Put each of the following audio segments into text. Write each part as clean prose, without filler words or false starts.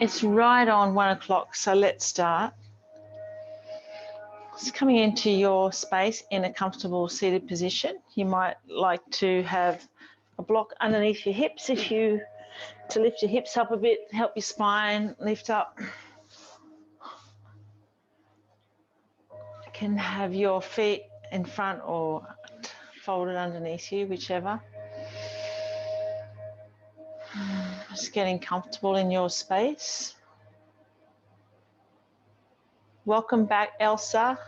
It's right on 1 o'clock, so let's start. It's coming into your space in a comfortable seated position. You might like to have a block underneath your hips to lift your hips up a bit, help your spine lift up. You can have your feet in front or folded underneath you, whichever. Just getting comfortable in your space. Welcome back, Elsa.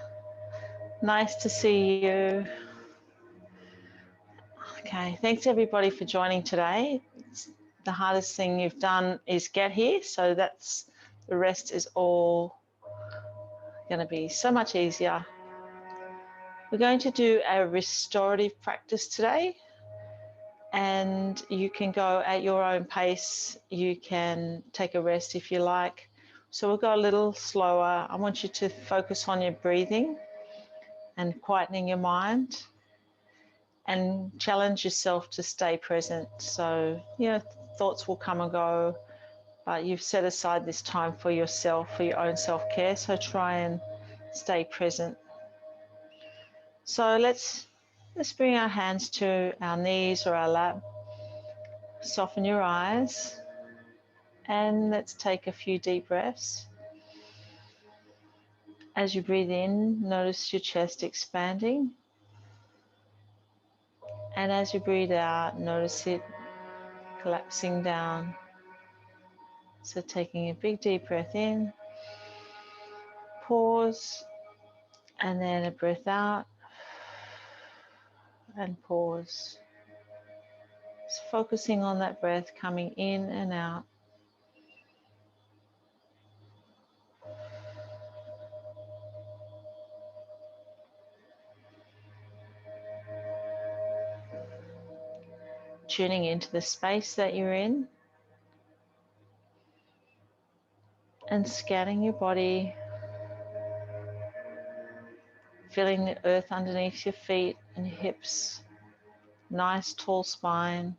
Nice to see you. Okay, thanks everybody for joining today. The hardest thing you've done is get here, so the rest is all going to be so much easier. We're going to do a restorative practice today, and you can go at your own pace. You can take a rest if you like. So we'll go a little slower. I want you to focus on your breathing and quietening your mind, and challenge yourself to stay present. So, thoughts will come and go, but you've set aside this time for yourself, for your own self-care, so try and stay present. So let's bring our hands to our knees or our lap. Soften your eyes, and let's take a few deep breaths. As you breathe in, notice your chest expanding. And as you breathe out, notice it collapsing down. So taking a big deep breath in, pause, and then a breath out, and pause. Just focusing on that breath coming in and out. Tuning into the space that you're in, and scanning your body, feeling the earth underneath your feet and your hips, nice tall spine,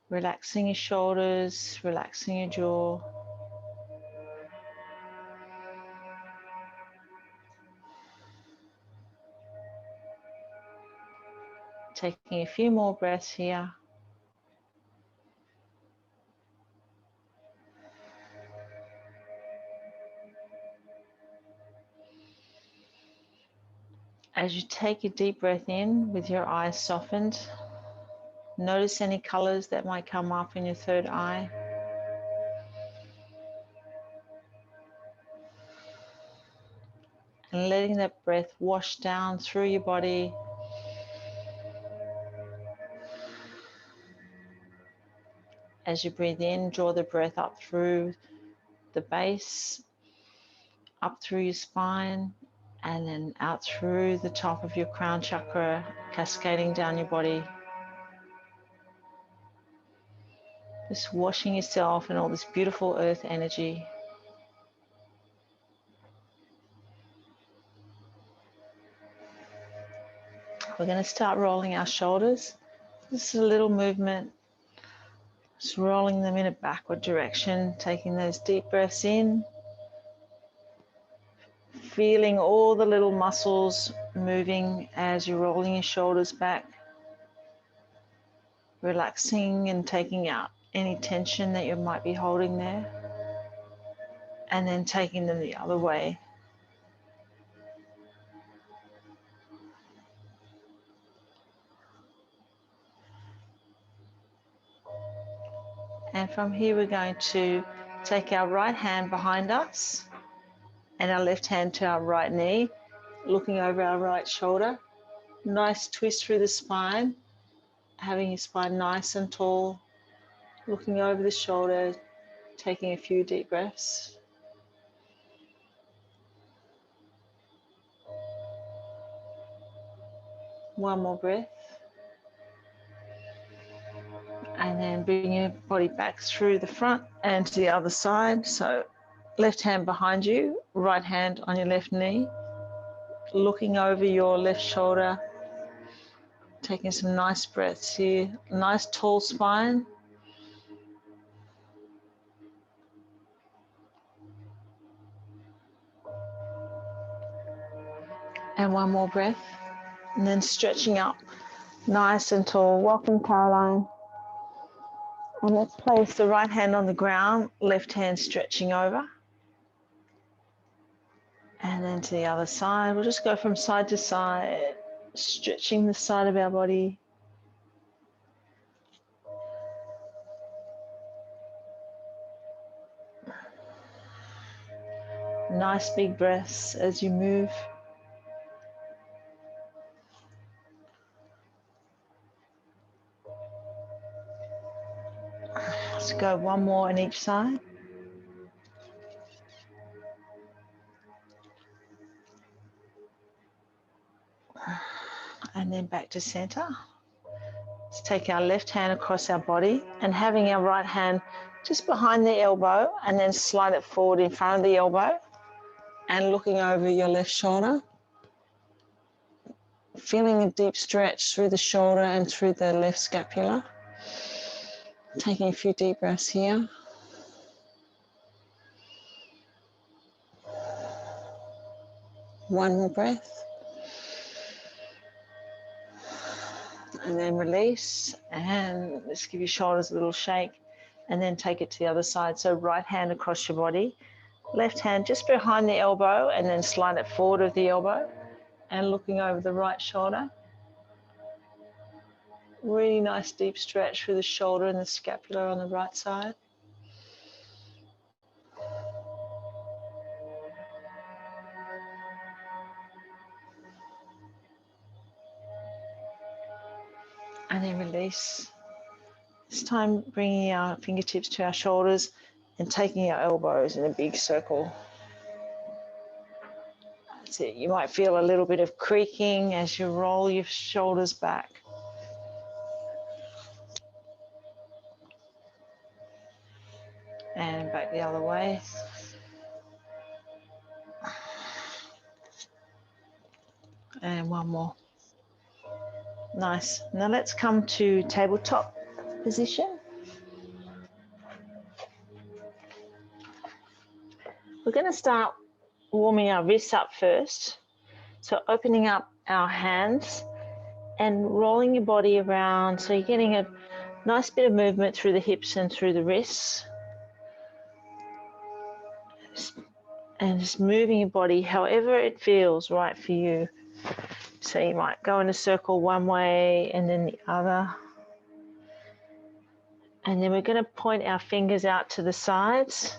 relaxing your shoulders, relaxing your jaw. Taking a few more breaths here. As you take a deep breath in with your eyes softened, notice any colors that might come up in your third eye. And letting that breath wash down through your body. As you breathe in, draw the breath up through the base, up through your spine, and then out through the top of your crown chakra, cascading down your body. Just washing yourself in all this beautiful earth energy. We're going to start rolling our shoulders. Just a little movement, just rolling them in a backward direction, taking those deep breaths in, feeling all the little muscles moving as you're rolling your shoulders back, relaxing and taking out any tension that you might be holding there, and then taking them the other way. And from here we're going to take our right hand behind us and our left hand to our right knee, looking over our right shoulder. Nice twist through the spine, having your spine nice and tall, looking over the shoulder, taking a few deep breaths. One more breath. And then bring your body back through the front and to the other side. So left hand behind you, right hand on your left knee, looking over your left shoulder, taking some nice breaths here. Nice tall spine. And one more breath. And then stretching up nice and tall. Welcome, Caroline. And let's place the right hand on the ground, left hand stretching over. And then to the other side. We'll just go from side to side, stretching the side of our body. Nice big breaths as you move. Let's go one more on each side. And then back to center. Let's take our left hand across our body and having our right hand just behind the elbow and then slide it forward in front of the elbow and looking over your left shoulder. Feeling a deep stretch through the shoulder and through the left scapula. Taking a few deep breaths here. One more breath. And then release. And let's give your shoulders a little shake. And then take it to the other side. So right hand across your body. Left hand just behind the elbow and then slide it forward of the elbow. And looking over the right shoulder. Really nice deep stretch through the shoulder and the scapula on the right side. And then release. This time bringing our fingertips to our shoulders and taking our elbows in a big circle. That's it. You might feel a little bit of creaking as you roll your shoulders back. And back the other way. And one more. Nice. Now let's come to tabletop position. We're going to start warming our wrists up first. So opening up our hands and rolling your body around. So you're getting a nice bit of movement through the hips and through the wrists. And just moving your body however it feels right for you. So you might go in a circle one way and then the other. And then we're going to point our fingers out to the sides.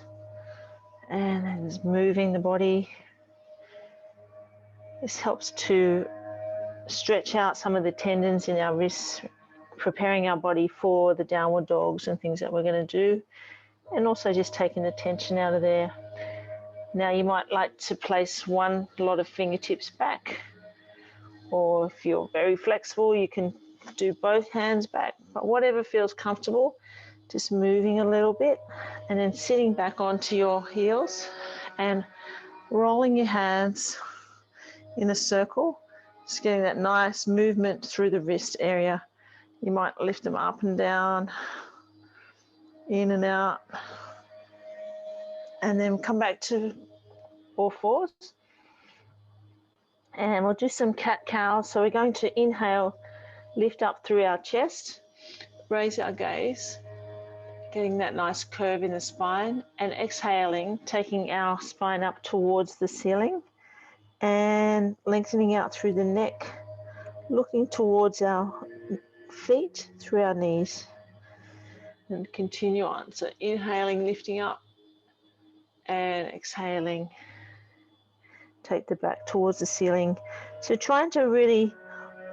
And then just moving the body. This helps to stretch out some of the tendons in our wrists, preparing our body for the downward dogs and things that we're going to do. And also just taking the tension out of there. Now you might like to place one lot of fingertips back. Or if you're very flexible, you can do both hands back. But whatever feels comfortable, just moving a little bit. And then sitting back onto your heels and rolling your hands in a circle. Just getting that nice movement through the wrist area. You might lift them up and down, in and out. And then come back to all fours. And we'll do some cat-cows. So we're going to inhale, lift up through our chest, raise our gaze, getting that nice curve in the spine, and exhaling, taking our spine up towards the ceiling and lengthening out through the neck, looking towards our feet through our knees. And continue on. So inhaling, lifting up, and exhaling, take the back towards the ceiling. So trying to really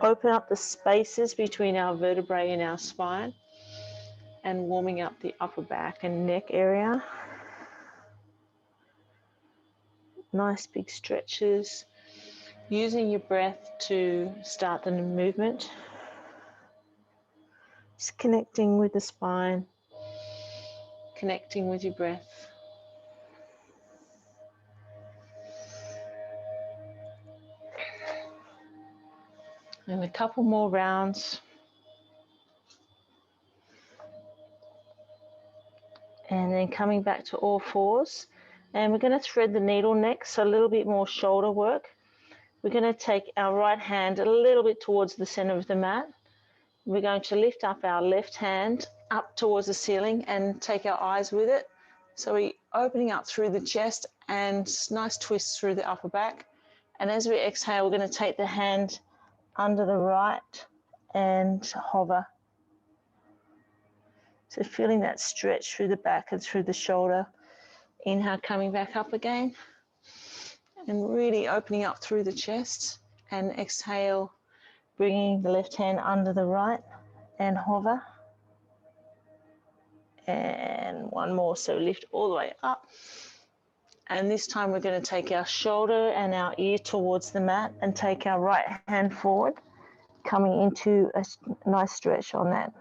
open up the spaces between our vertebrae and our spine and warming up the upper back and neck area. Nice big stretches. Using your breath to start the movement. Just connecting with the spine, connecting with your breath. And a couple more rounds. And then coming back to all fours. And we're going to thread the needle next, so a little bit more shoulder work. We're going to take our right hand a little bit towards the center of the mat. We're going to lift up our left hand up towards the ceiling and take our eyes with it. So we're opening up through the chest and nice twists through the upper back. And as we exhale, we're going to take the hand under the right and hover. So feeling that stretch through the back and through the shoulder. Inhale, coming back up again. And really opening up through the chest. And exhale, bringing the left hand under the right and hover. And one more, so lift all the way up. And this time we're going to take our shoulder and our ear towards the mat and take our right hand forward, coming into a nice stretch on that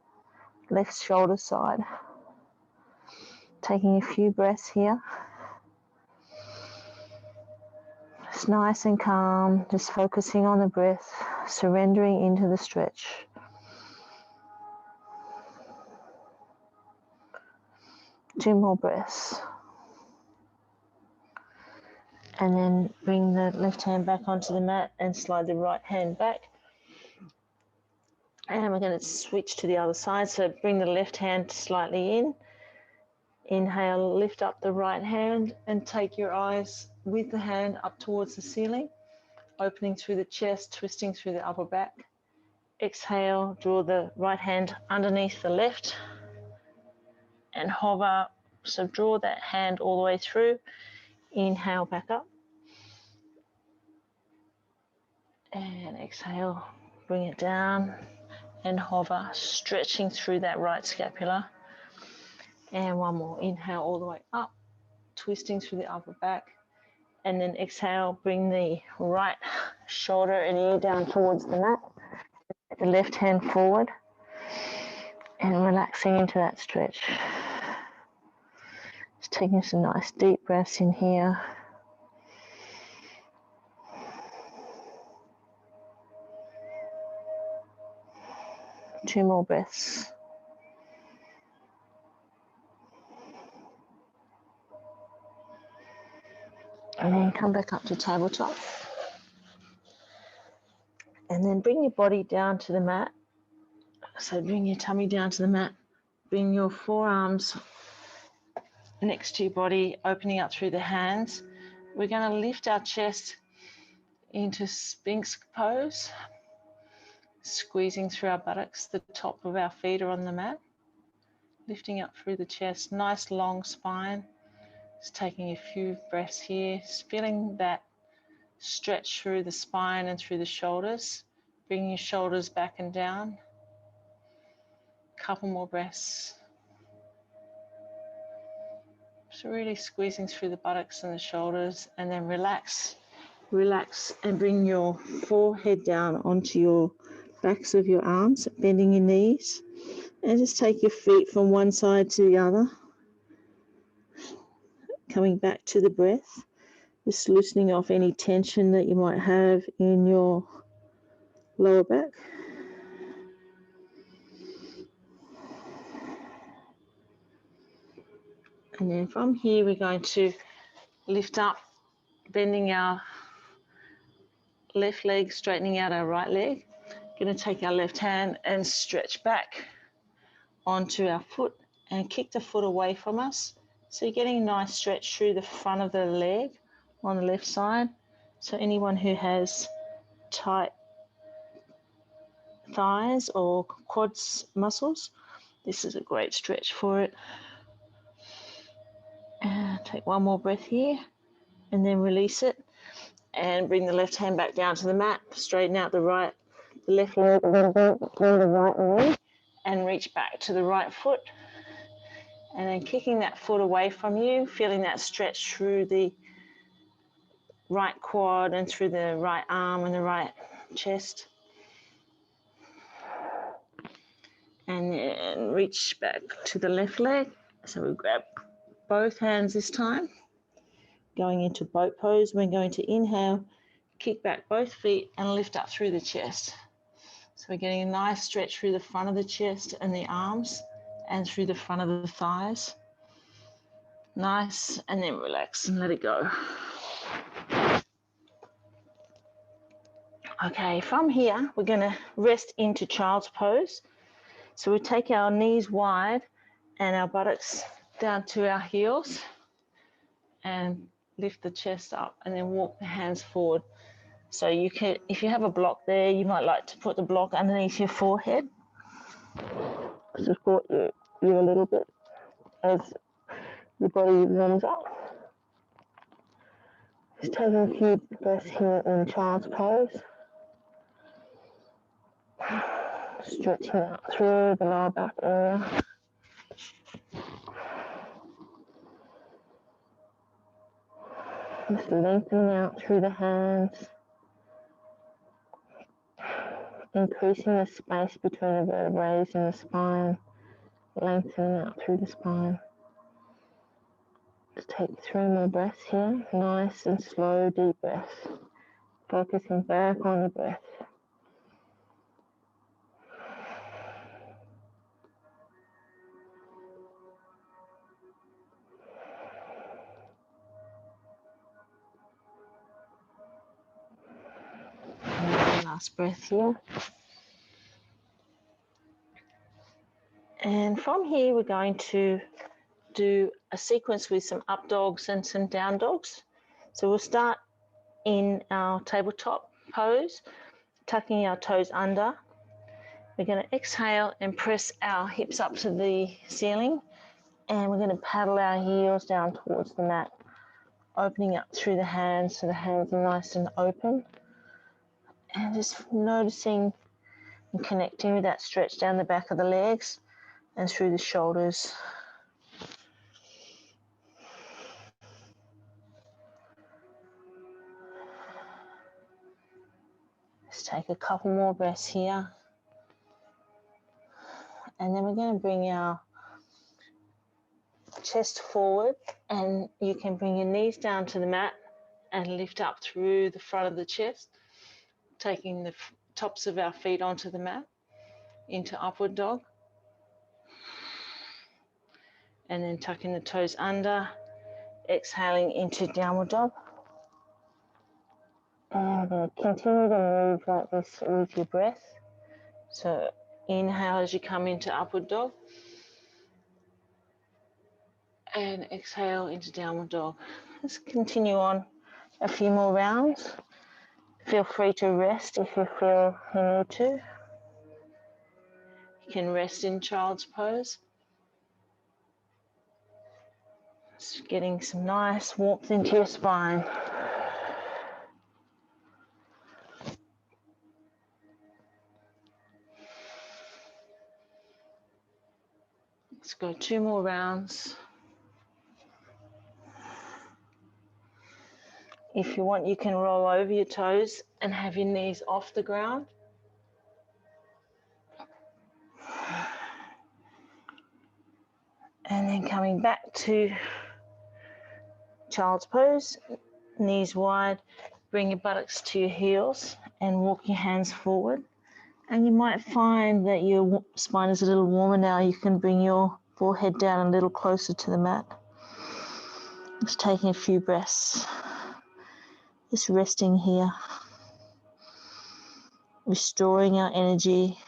left shoulder side. Taking a few breaths here. It's nice and calm, just focusing on the breath, surrendering into the stretch. Two more breaths. And then bring the left hand back onto the mat and slide the right hand back. And we're going to switch to the other side. So bring the left hand slightly in. Inhale, lift up the right hand and take your eyes with the hand up towards the ceiling, opening through the chest, twisting through the upper back. Exhale, draw the right hand underneath the left and hover. So draw that hand all the way through. Inhale, back up. And exhale, bring it down and hover, stretching through that right scapula. And one more. Inhale all the way up, twisting through the upper back. And then exhale, bring the right shoulder and ear down towards the mat. The left hand forward and relaxing into that stretch. Just taking some nice deep breaths in here. Two more breaths. And then come back up to tabletop. And then bring your body down to the mat. So bring your tummy down to the mat. Bring your forearms next to your body, opening up through the hands. We're going to lift our chest into Sphinx pose, squeezing through our buttocks. The top of our feet are on the mat. Lifting up through the chest, nice long spine. Just taking a few breaths here, just feeling that stretch through the spine and through the shoulders. Bringing your shoulders back and down. Couple more breaths. So really squeezing through the buttocks and the shoulders, and then relax and bring your forehead down onto your backs of your arms, bending your knees, and just take your feet from one side to the other, coming back to the breath, just loosening off any tension that you might have in your lower back. And then from here we're going to lift up, bending our left leg, straightening out our right leg. Going to take our left hand and stretch back onto our foot and kick the foot away from us. So you're getting a nice stretch through the front of the leg on the left side. So anyone who has tight thighs or quads muscles, this is a great stretch for it. And take one more breath here and then release it and bring the left hand back down to the mat, straighten out the left leg, and then bring the right leg and reach back to the right foot. And then kicking that foot away from you, feeling that stretch through the right quad and through the right arm and the right chest. And then reach back to the left leg. So we grab both hands this time. Going into boat pose, we're going to inhale, kick back both feet and lift up through the chest. So we're getting a nice stretch through the front of the chest and the arms and through the front of the thighs. Nice, and then relax and let it go. Okay, from here, we're going to rest into child's pose. So we take our knees wide and our buttocks down to our heels and lift the chest up and then walk the hands forward. So you can, if you have a block there, you might like to put the block underneath your forehead. Support you a little bit as your body warms up. Just taking a few breaths here in child's pose. Stretching out through the lower back area. Just lengthening out through the hands. Increasing the space between the vertebrae and the spine. Lengthening out through the spine. Just take 3 more breaths here. Nice and slow, deep breaths. Focusing back on the breath. And last breath here. And from here, we're going to do a sequence with some up dogs and some down dogs. So we'll start in our tabletop pose, tucking our toes under. We're going to exhale and press our hips up to the ceiling, and we're going to paddle our heels down towards the mat, opening up through the hands so the hands are nice and open, and just noticing and connecting with that stretch down the back of the legs and through the shoulders. Let's take a couple more breaths here. And then we're going to bring our chest forward, and you can bring your knees down to the mat and lift up through the front of the chest, taking the tops of our feet onto the mat into upward dog. And then tucking the toes under, exhaling into downward dog. And we're going to continue to move like this with your breath. So inhale as you come into upward dog. And exhale into downward dog. Let's continue on a few more rounds. Feel free to rest if you feel you need to. You can rest in child's pose. Just getting some nice warmth into your spine. Let's go 2 more rounds. If you want, you can roll over your toes and have your knees off the ground. And then coming back to child's pose, knees wide, bring your buttocks to your heels and walk your hands forward. And you might find that your spine is a little warmer now. You can bring your forehead down a little closer to the mat. Just taking a few breaths. Just resting here. Restoring our energy.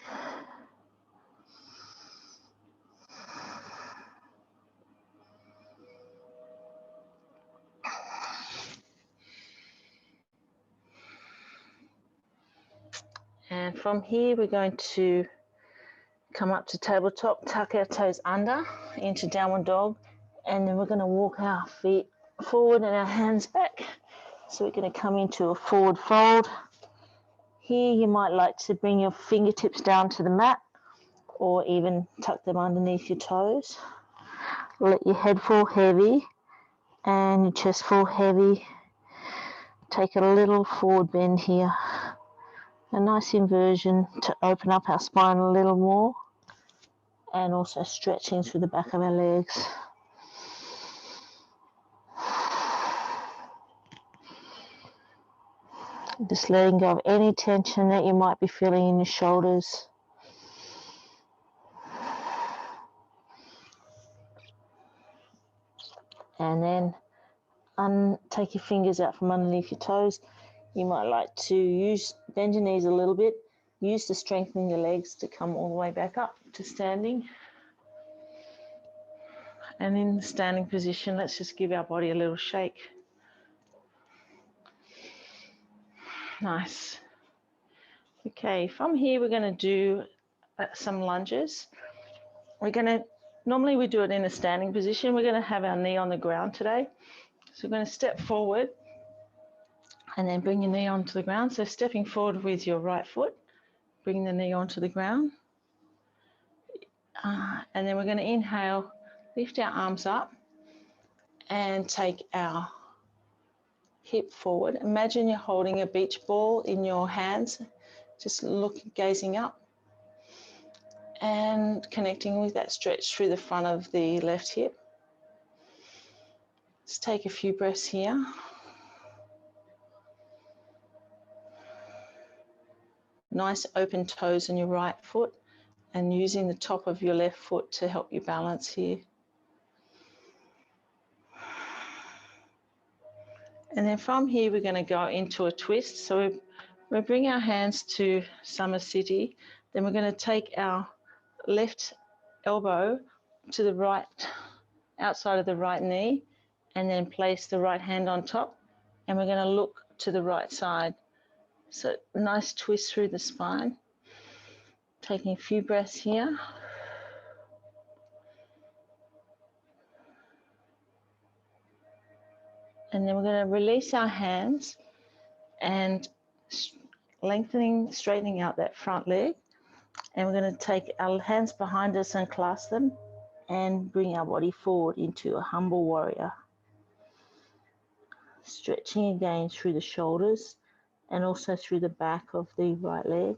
And from here, we're going to come up to tabletop, tuck our toes under into downward dog, and then we're going to walk our feet forward and our hands back. So we're going to come into a forward fold. Here you might like to bring your fingertips down to the mat or even tuck them underneath your toes. Let your head fall heavy and your chest fall heavy. Take a little forward bend here. A nice inversion to open up our spine a little more, and also stretching through the back of our legs. Just letting go of any tension that you might be feeling in your shoulders. And then take your fingers out from underneath your toes. you might like to bend your knees a little bit, use the strength in your legs to come all the way back up to standing. And in the standing position, let's just give our body a little shake. Nice. Okay, from here we're going to do some lunges. Normally we do it in a standing position. We're going to have our knee on the ground today. So we're going to step forward and then bring your knee onto the ground. So stepping forward with your right foot, bring the knee onto the ground. And then we're going to inhale, lift our arms up and take our hip forward. Imagine you're holding a beach ball in your hands, just gazing up and connecting with that stretch through the front of the left hip. Let's take a few breaths here. Nice open toes on your right foot and using the top of your left foot to help you balance here. And then from here, we're going to go into a twist. So we bring our hands to Summer City. Then we're going to take our left elbow to the right, outside of the right knee, and then place the right hand on top. And we're going to look to the right side. So nice twist through the spine. Taking a few breaths here. And then we're going to release our hands and straightening out that front leg. And we're going to take our hands behind us and clasp them and bring our body forward into a humble warrior. Stretching again through the shoulders and also through the back of the right leg.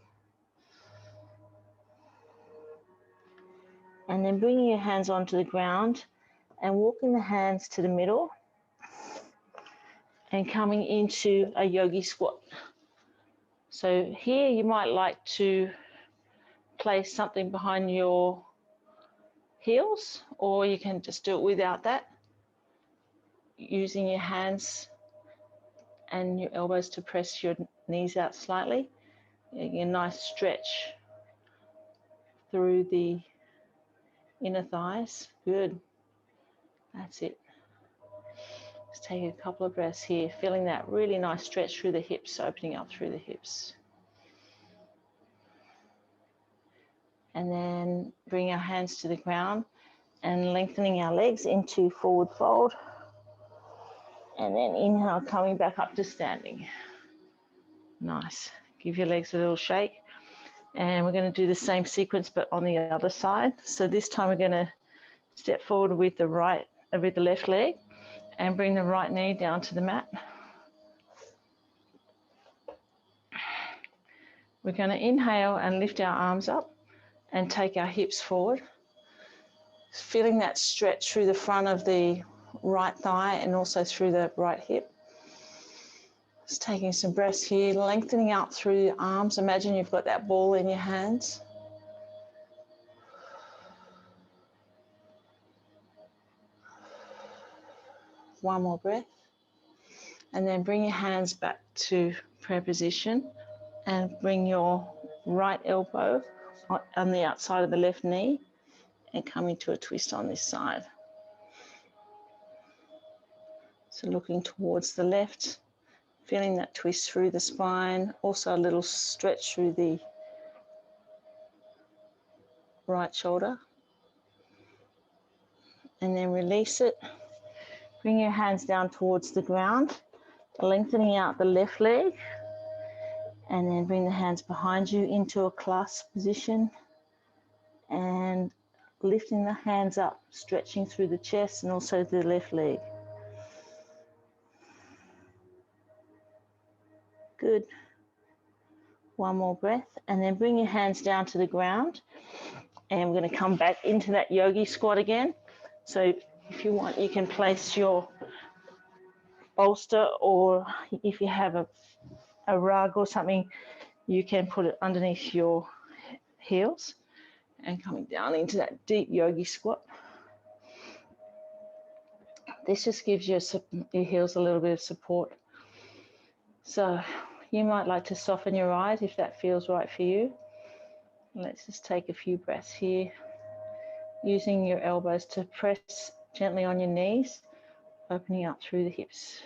And then bringing your hands onto the ground and walking the hands to the middle and coming into a yogi squat. So here you might like to place something behind your heels, or you can just do it without that, using your hands and your elbows to press your knees out slightly. A nice stretch through the inner thighs. Good. That's it. Let's take a couple of breaths here, feeling that really nice stretch through the hips, opening up through the hips. And then bring our hands to the ground and lengthening our legs into forward fold. And then inhale, coming back up to standing. Nice. Give your legs a little shake. And we're going to do the same sequence, but on the other side. So this time we're going to step forward with the left leg and bring the right knee down to the mat. We're going to inhale and lift our arms up and take our hips forward. Feeling that stretch through the front of the right thigh and also through the right hip. Just taking some breaths here, lengthening out through your arms. Imagine you've got that ball in your hands. One more breath. And then bring your hands back to prayer position and bring your right elbow on the outside of the left knee and come into a twist on this side. So looking towards the left, feeling that twist through the spine, also a little stretch through the right shoulder. And then release it. Bring your hands down towards the ground, lengthening out the left leg. And then bring the hands behind you into a clasp position. And lifting the hands up, stretching through the chest and also the left leg. Good. One more breath, and then bring your hands down to the ground. And we're going to come back into that yogi squat again. So if you want, you can place your bolster, or if you have a rug or something, you can put it underneath your heels and coming down into that deep yogi squat. This just gives your heels a little bit of support. So You might like to soften your eyes if that feels right for you. Let's just take a few breaths here, using your elbows to press gently on your knees, opening up through the hips.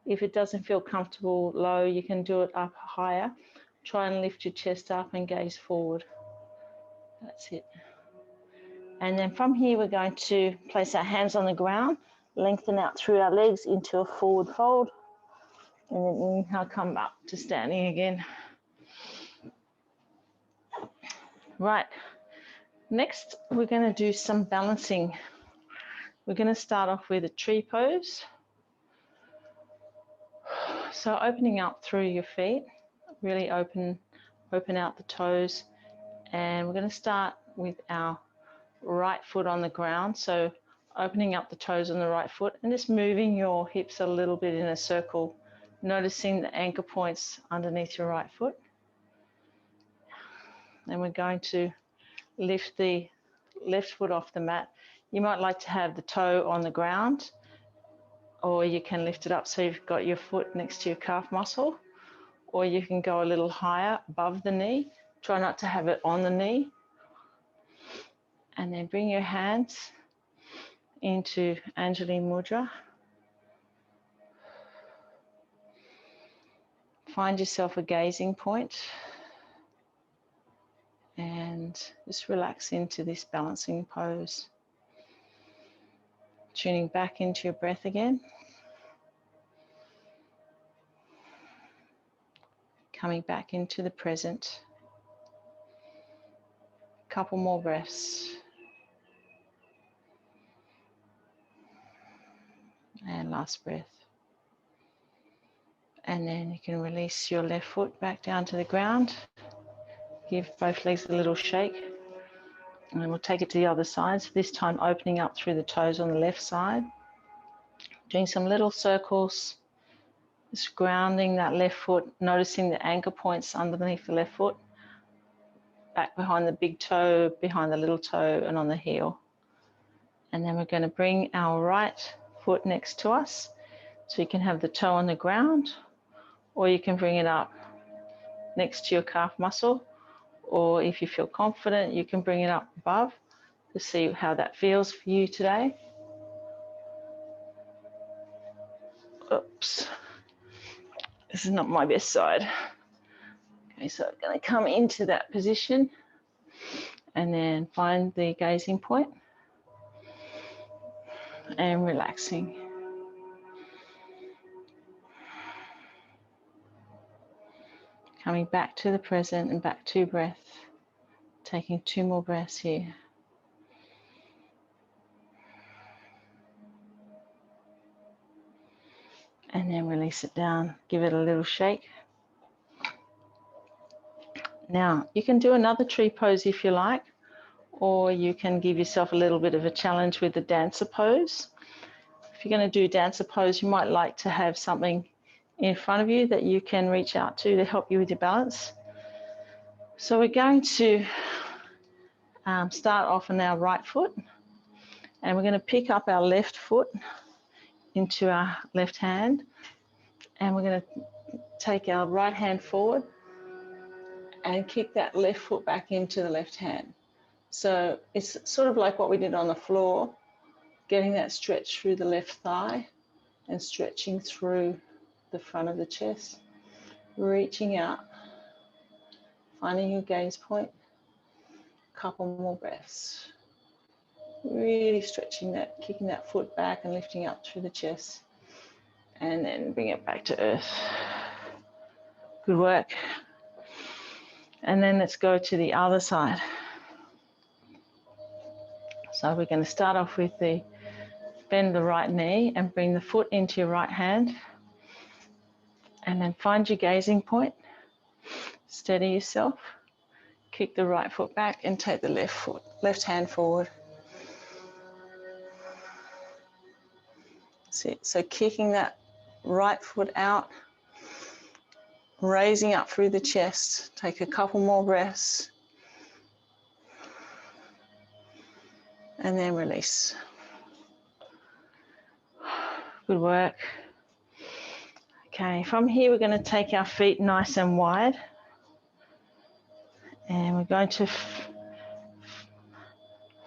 If it doesn't feel comfortable low, you can do it up higher. Try and lift your chest up and gaze forward. That's it. And then from here, we're going to place our hands on the ground, lengthen out through our legs into a forward fold, and then inhale, come up to standing again. Right. Next, we're going to do some balancing. We're going to start off with a tree pose. So opening up through your feet, really open out the toes. And we're going to start with our right foot on the ground. So opening up the toes on the right foot and just moving your hips a little bit in a circle, noticing the anchor points underneath your right foot. And we're going to lift the left foot off the mat. You might like to have the toe on the ground, or you can lift it up so you've got your foot next to your calf muscle, or you can go a little higher above the knee. Try not to have it on the knee. And then bring your hands into Anjali Mudra. Find yourself a gazing point and just relax into this balancing pose. Tuning back into your breath again. Coming back into the present. A couple more breaths. And last breath. And then you can release your left foot back down to the ground. Give both legs a little shake. And then we'll take it to the other side. So this time opening up through the toes on the left side. Doing some little circles. Just grounding that left foot, noticing the anchor points underneath the left foot. Back behind the big toe, behind the little toe, and on the heel. And then we're going to bring our right foot next to us. So you can have the toe on the ground, or you can bring it up next to your calf muscle, or if you feel confident, you can bring it up above to see how that feels for you today. Oops, this is not my best side. Okay, so I'm going to come into that position and then find the gazing point and relaxing. Coming back to the present and back to breath. Taking 2 more breaths here. And then release it down. Give it a little shake. Now, you can do another tree pose if you like, or you can give yourself a little bit of a challenge with the dancer pose. If you're going to do dancer pose, you might like to have something in front of you that you can reach out to help you with your balance. So we're going to start off on our right foot, and we're going to pick up our left foot into our left hand, and we're going to take our right hand forward and kick that left foot back into the left hand. So it's sort of like what we did on the floor, getting that stretch through the left thigh and stretching through the front of the chest, reaching out, finding your gaze point. A couple more breaths. Really stretching that, kicking that foot back and lifting up through the chest, and then bring it back to earth. Good work. And then let's go to the other side. So we're going to start off with the bend the right knee and bring the foot into your right hand, and then find your gazing point. Steady yourself. Kick the right foot back and take the left hand forward. That's it. So kicking that right foot out, raising up through the chest. Take a couple more breaths. and then release. Good work. Okay, from here we're going to take our feet nice and wide, and we're going to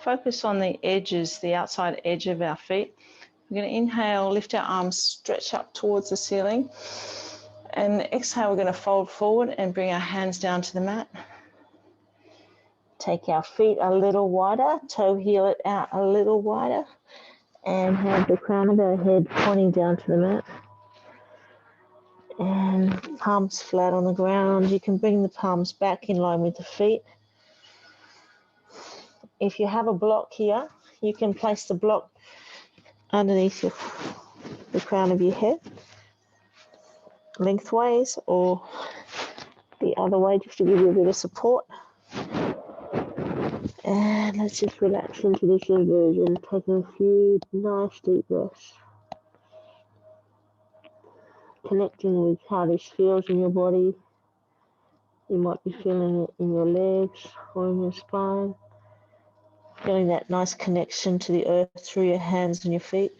focus on the edges, the outside edge of our feet. We're going to inhale, lift our arms, stretch up towards the ceiling, and exhale, we're going to fold forward and bring our hands down to the mat. Take our feet a little wider, toe heel it out a little wider, and have the crown of our head pointing down to the mat. And palms flat on the ground. You can bring the palms back in line with the feet. If you have a block here, you can place the block underneath the crown of your head, lengthways or the other way, just to give you a bit of support. And let's just relax into this inversion, taking a few nice deep breaths. Connecting with how this feels in your body. You might be feeling it in your legs or in your spine. Feeling that nice connection to the earth through your hands and your feet.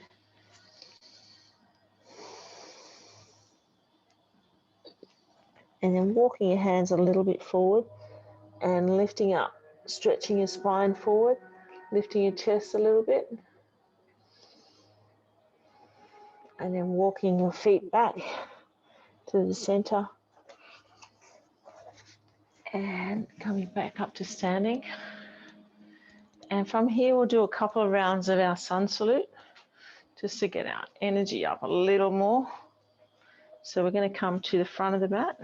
And then walking your hands a little bit forward and lifting up, stretching your spine forward, lifting your chest a little bit. And then walking your feet back to the center. And coming back up to standing. And from here, we'll do a couple of rounds of our sun salute, just to get our energy up a little more. So we're going to come to the front of the mat.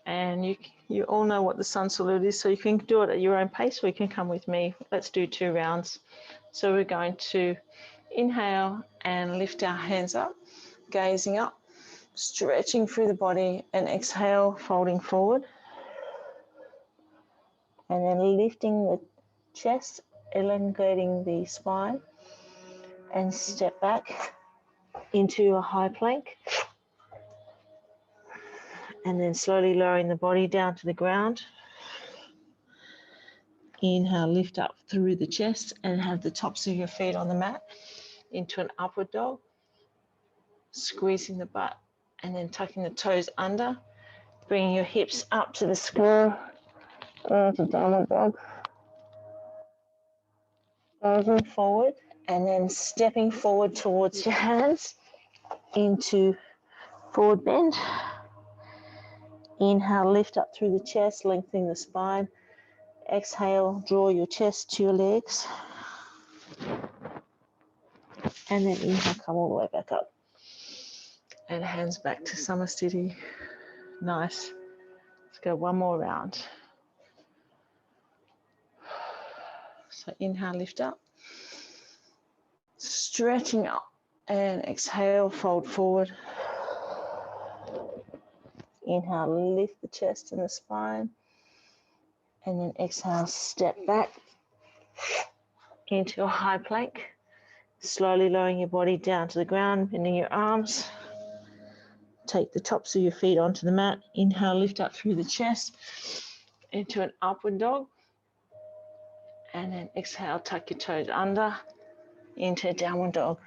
And you all know what the sun salute is, so you can do it at your own pace, or you can come with me. Let's do 2 rounds. So we're going to inhale and lift our hands up, gazing up, stretching through the body, and exhale, folding forward. And then lifting the chest, elongating the spine, and step back into a high plank. And then slowly lowering the body down to the ground. Inhale, lift up through the chest and have the tops of your feet on the mat into an upward dog. Squeezing the butt and then tucking the toes under. Bringing your hips up to the square. To downward dog. Moving forward and then stepping forward towards your hands into forward bend. Inhale, lift up through the chest, lengthening the spine. Exhale, draw your chest to your legs. And then inhale, come all the way back up. And hands back to Samasthiti. Nice. Let's go one more round. So inhale, lift up. Stretching up. And exhale, fold forward. Inhale, lift the chest and the spine. And then exhale, step back into a high plank. Slowly lowering your body down to the ground, bending your arms. Take the tops of your feet onto the mat. Inhale, lift up through the chest into an upward dog. And then exhale, tuck your toes under into a downward dog.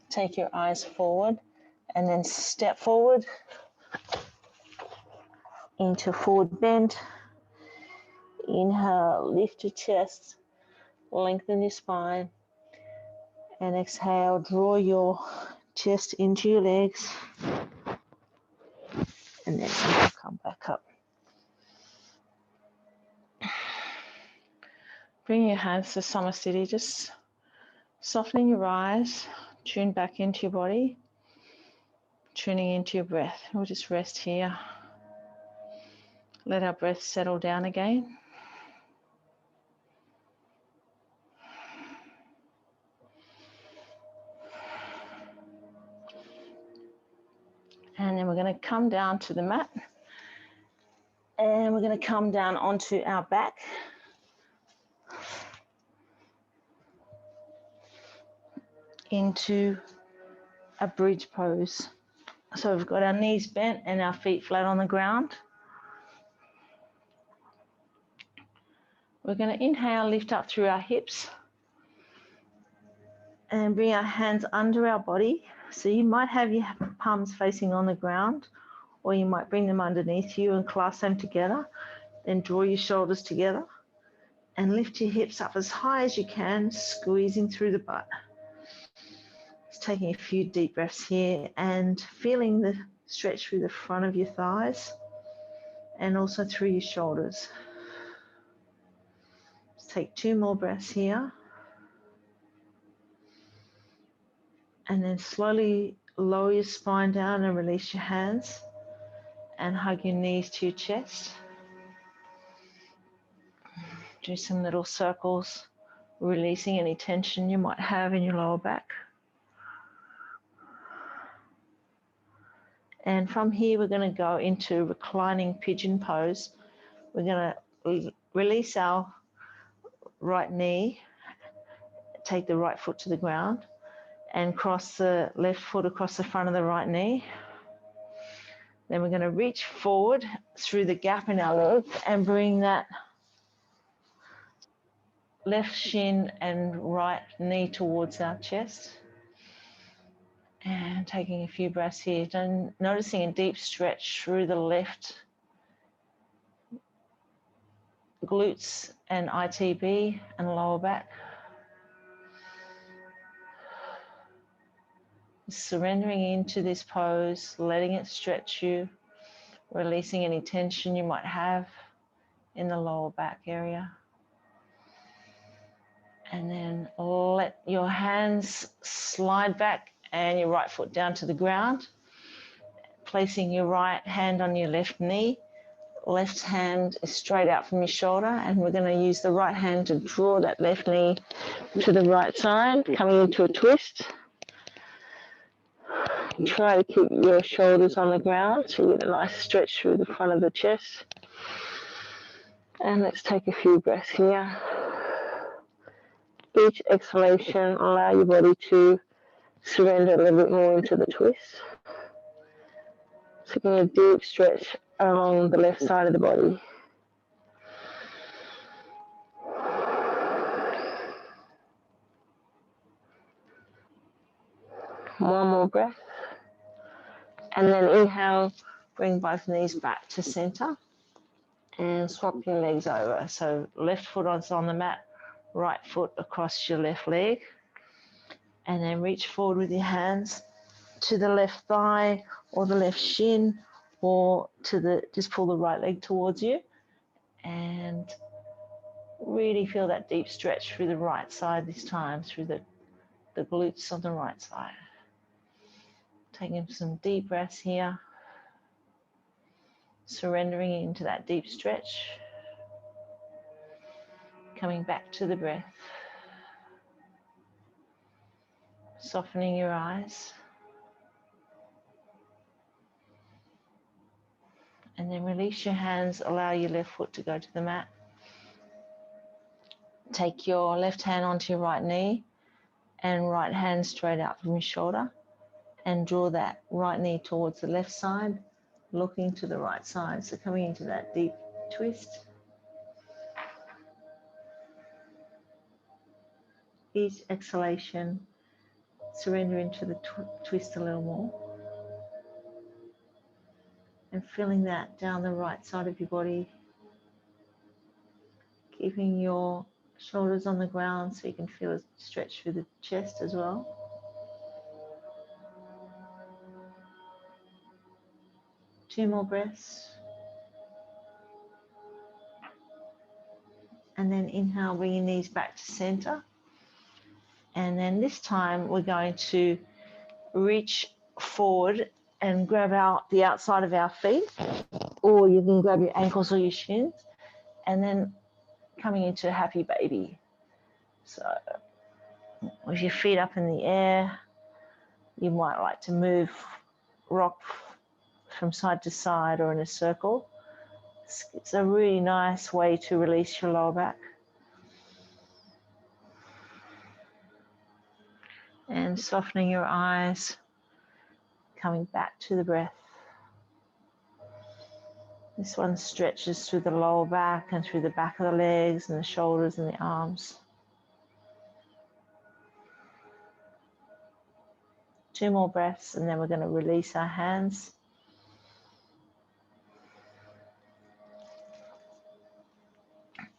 Take your eyes forward and then step forward into forward bend. Inhale, lift your chest, lengthen your spine. And exhale, draw your chest into your legs. And then come back up. Bring your hands to Samasthiti, just softening your eyes, tune back into your body, tuning into your breath. We'll just rest here. Let our breath settle down again. And then we're going to come down to the mat. And we're going to come down onto our back. Into a bridge pose. So we've got our knees bent and our feet flat on the ground. We're going to inhale, lift up through our hips and bring our hands under our body. So you might have your palms facing on the ground, or you might bring them underneath you and clasp them together. Then draw your shoulders together and lift your hips up as high as you can, squeezing through the butt. Just taking a few deep breaths here and feeling the stretch through the front of your thighs and also through your shoulders. Just take 2 more breaths here. And then slowly lower your spine down and release your hands and hug your knees to your chest. Do some little circles, releasing any tension you might have in your lower back. And from here, we're going to go into reclining pigeon pose. We're going to release our right knee, take the right foot to the ground, and cross the left foot across the front of the right knee. Then we're going to reach forward through the gap in our leg and bring that left shin and right knee towards our chest. And taking a few breaths here, noticing a deep stretch through the left glutes and ITB and lower back. Surrendering into this pose, letting it stretch you, releasing any tension you might have in the lower back area. And then let your hands slide back and your right foot down to the ground, placing your right hand on your left knee. Left hand is straight out from your shoulder, and we're going to use the right hand to draw that left knee to the right side, coming into a twist. Try to keep your shoulders on the ground so you get a nice stretch through the front of the chest. And let's take a few breaths here. Each exhalation, allow your body to surrender a little bit more into the twist. Taking a deep stretch along the left side of the body. One more breath. And then inhale, bring both knees back to center and swap your legs over. So left foot on the mat, right foot across your left leg. And then reach forward with your hands to the left thigh or the left shin, or just pull the right leg towards you. And really feel that deep stretch through the right side this time, through the glutes on the right side. Taking some deep breaths here. Surrendering into that deep stretch. Coming back to the breath. Softening your eyes. And then release your hands, allow your left foot to go to the mat. Take your left hand onto your right knee and right hand straight out from your shoulder, and draw that right knee towards the left side, looking to the right side. So coming into that deep twist. Each exhalation, surrender into the twist a little more. And feeling that down the right side of your body. Keeping your shoulders on the ground so you can feel a stretch through the chest as well. Two more breaths. And then inhale, bring your knees back to center. And then this time we're going to reach forward and grab out the outside of our feet, or you can grab your ankles or your shins, and then coming into a happy baby. So with your feet up in the air, you might like to move, rock from side to side or in a circle. It's a really nice way to release your lower back. And softening your eyes, coming back to the breath. This one stretches through the lower back and through the back of the legs and the shoulders and the arms. 2 more breaths, and then we're going to release our hands.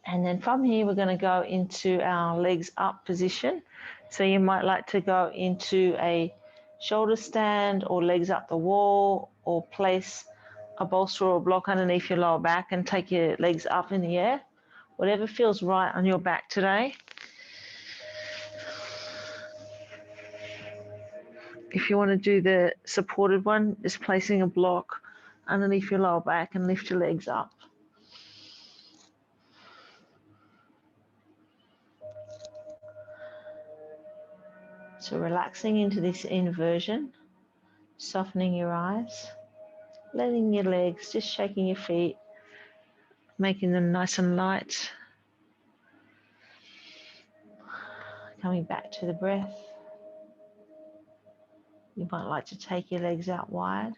And then from here, we're going to go into our legs up position. So you might like to go into a shoulder stand or legs up the wall, or place a bolster or a block underneath your lower back and take your legs up in the air. Whatever feels right on your back today. If you want to do the supported one, just placing a block underneath your lower back and lift your legs up. So relaxing into this inversion, softening your eyes, letting your legs, just shaking your feet, making them nice and light. Coming back to the breath. You might like to take your legs out wide.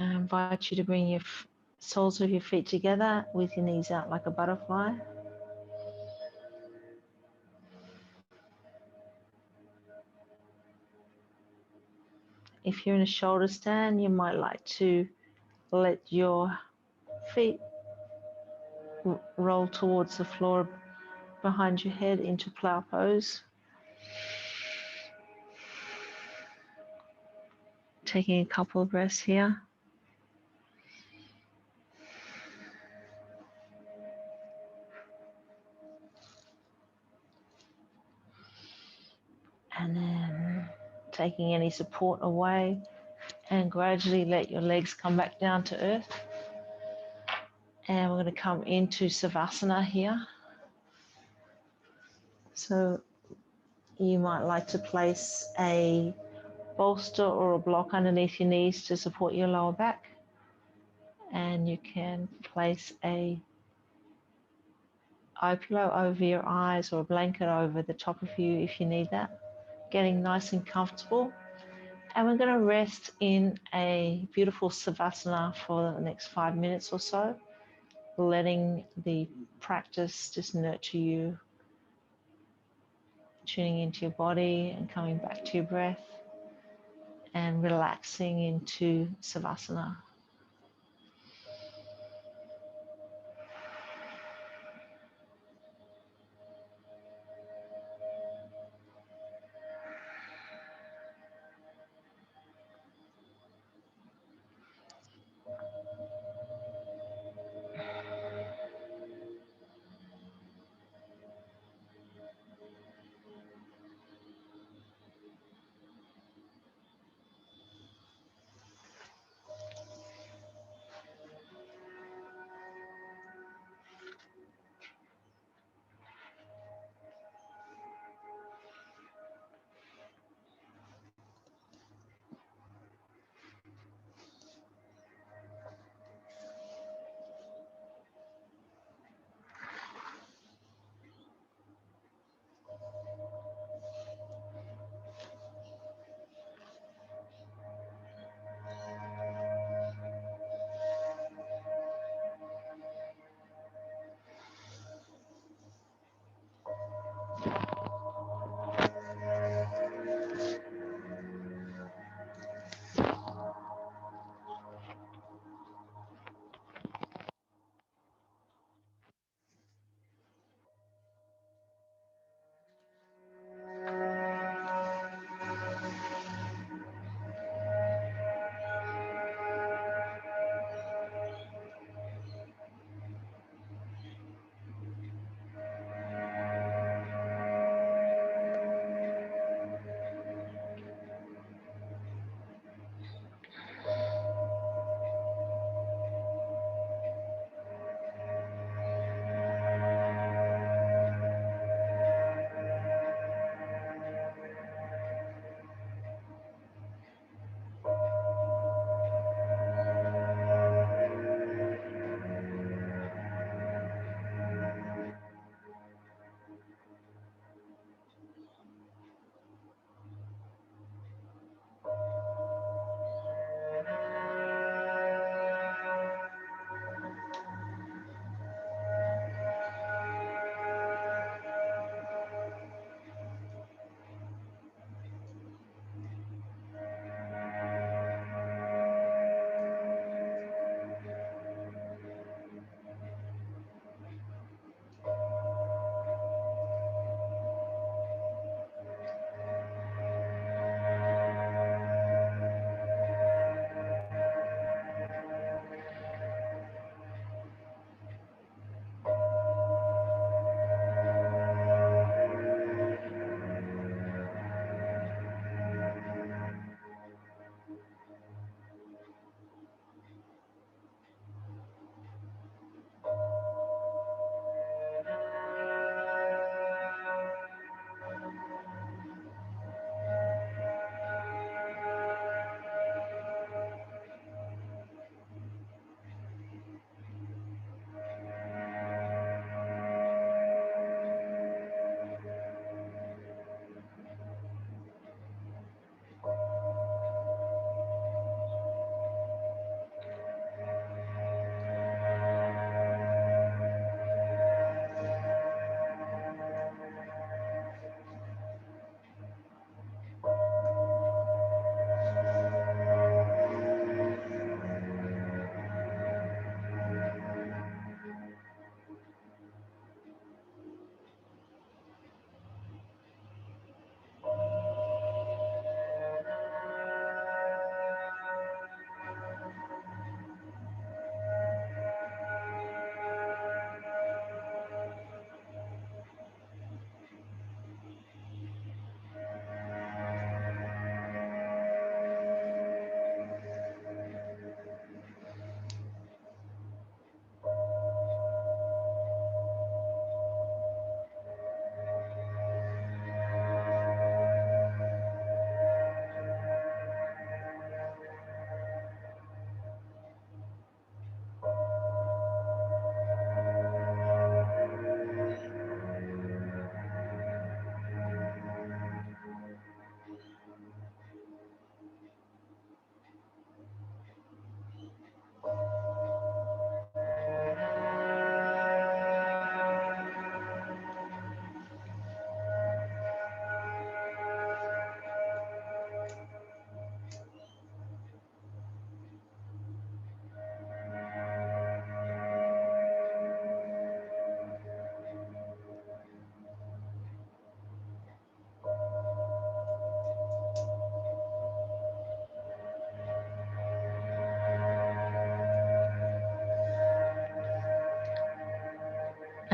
I invite you to bring your soles of your feet together with your knees out like a butterfly. If you're in a shoulder stand, you might like to let your feet roll towards the floor behind your head into plow pose. Taking a couple of breaths here. And then taking any support away, and gradually let your legs come back down to earth. And we're going to come into Savasana here. So you might like to place a bolster or a block underneath your knees to support your lower back. And you can place a eye pillow over your eyes or a blanket over the top of you if you need that. Getting nice and comfortable. And we're going to rest in a beautiful Savasana for the next 5 minutes or so, letting the practice just nurture you, tuning into your body and coming back to your breath and relaxing into Savasana.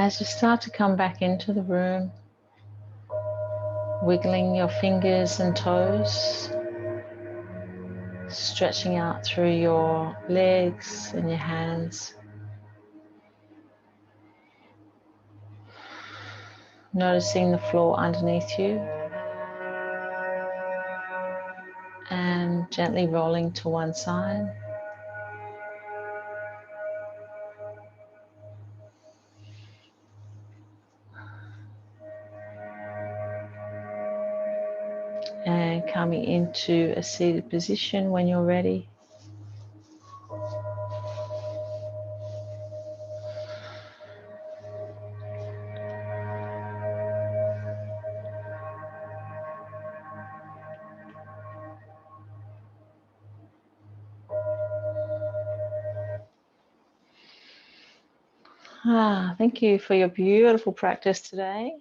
As you start to come back into the room, wiggling your fingers and toes, stretching out through your legs and your hands. Noticing the floor underneath you and gently rolling to one side. And coming into a seated position when you're ready. Thank you for your beautiful practice today.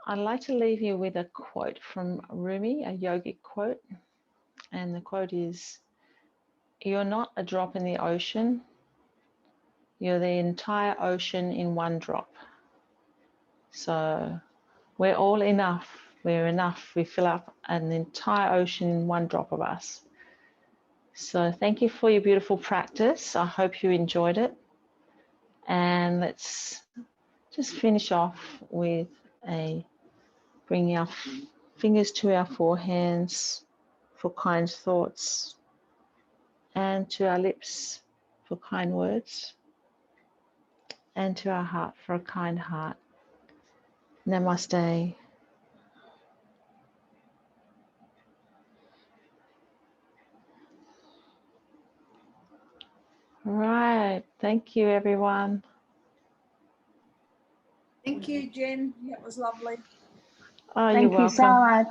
I'd like to leave you with a quote from Rumi, a yogic quote. And the quote is, "You're not a drop in the ocean, you're the entire ocean in one drop." So we're all enough. We're enough. We fill up an entire ocean in one drop of us. So thank you for your beautiful practice. I hope you enjoyed it. And let's just finish off with bringing our fingers to our forehands for kind thoughts and to our lips for kind words and to our heart for a kind heart. Namaste. Right. Thank you, everyone. Thank you, Jen. That was lovely. Oh, Thank you're you welcome. so much.